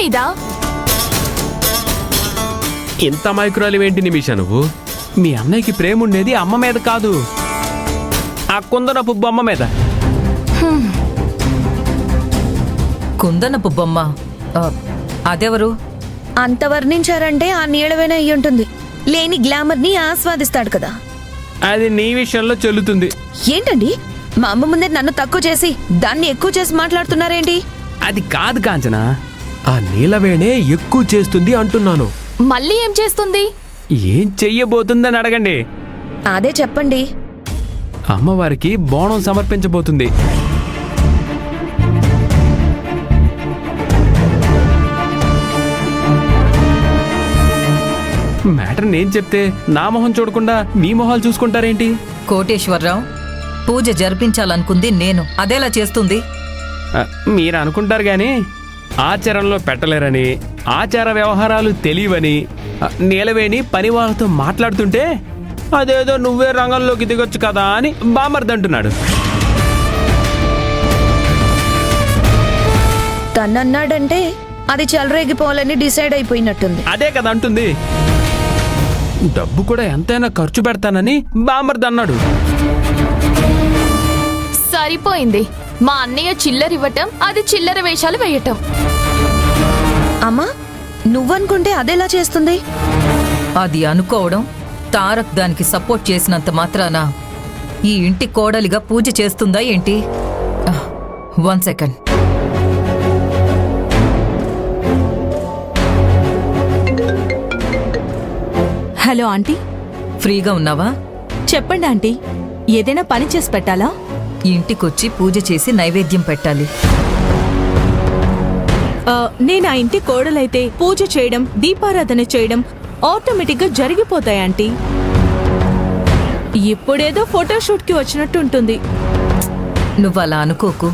మీద. ఇంత మైక్రోలేవేంటి నిమిష నువ్వు? మీ అన్నయ్యకి ప్రేమ ఉండేది అమ్మ మీద కాదు, ఆ కుందనపు బొమ్మ మీద. కుందనపు బొమ్మ? అదెవరు? అంత వర్ణించారంటే ఆ నీళ్ళవేనే అయ్యి ఉంటుంది. లేని గ్లామర్ ని ఆస్వాదిస్తాడు కదా. అది నీ విషయంలో చెల్లుతుంది. ఏంటండి మా అమ్మ ముందే నన్ను తక్కువ చేసి దాన్ని ఎక్కువ చేసి మాట్లాడుతున్నారేంటి? అది కాదు కాంచన, ఆ నీలవేణే ఎక్కువ చేస్తుంది అంటున్నాను. మళ్ళీ ఏం చేస్తుంది? ఏం చెయ్యబోతుందని అడగండి. అదే చెప్పండి. అమ్మవారికి బోనం సమర్పించబోతుంది. మ్యాటర్ నేను చెప్తే నా మొహం చూడకుండా మీ మొహాలు చూసుకుంటారేంటి? కోటేశ్వరరావు, పూజ జరిపించాలనుకుంది నేను, అదేలా చేస్తుంది? మీరు అనుకుంటారు గాని ఆచారంలో పెట్టలేరని, ఆచార వ్యవహారాలు తెలియవని నీలవేణి పని వాళ్ళతో మాట్లాడుతుంటే అదేదో నువ్వే రంగంలోకి దిగొచ్చు కదా అని బామర్దంటున్నాడు. తనన్నాడంటే అది చెలరేగిపోవాలని డిసైడ్ అయిపోయినట్టుంది. అదే కదా అంటుంది. డబ్బు కూడా ఎంతైనా ఖర్చు పెడతానని బామర్దన్నాడు. సరిపోయింది. మా అన్నయ్య చిల్లరివ్వటం, అది చిల్లర వేషాలు వేయటం. అమ్మా, నువ్వనుకుంటే అదెలా చేస్తుంది? అది అనుకోవడం, తారక్ దానికి సపోర్ట్ చేసినంత మాత్రాన ఈ ఇంటి కోడలిగా పూజ చేస్తుందా ఏంటి? 1 సెకండ్. హలో ఆంటీ, ఫ్రీగా ఉన్నావా? చెప్పండి ఆంటీ, ఏదైనా పని చేసి పెట్టాలా? ఇంటికొచ్చి పూజ చేసి నైవేద్యం పెట్టాలి. నేను ఆ ఇంటి కోడలైతే పూజ చేయడం, దీపారాధన చేయడం ఆటోమేటిక్గా జరిగిపోతాయి ఆంటీ. ఇప్పుడేదో ఫోటోషూట్కి వచ్చినట్టు ఉంటుంది. నువ్వలా అనుకోకు.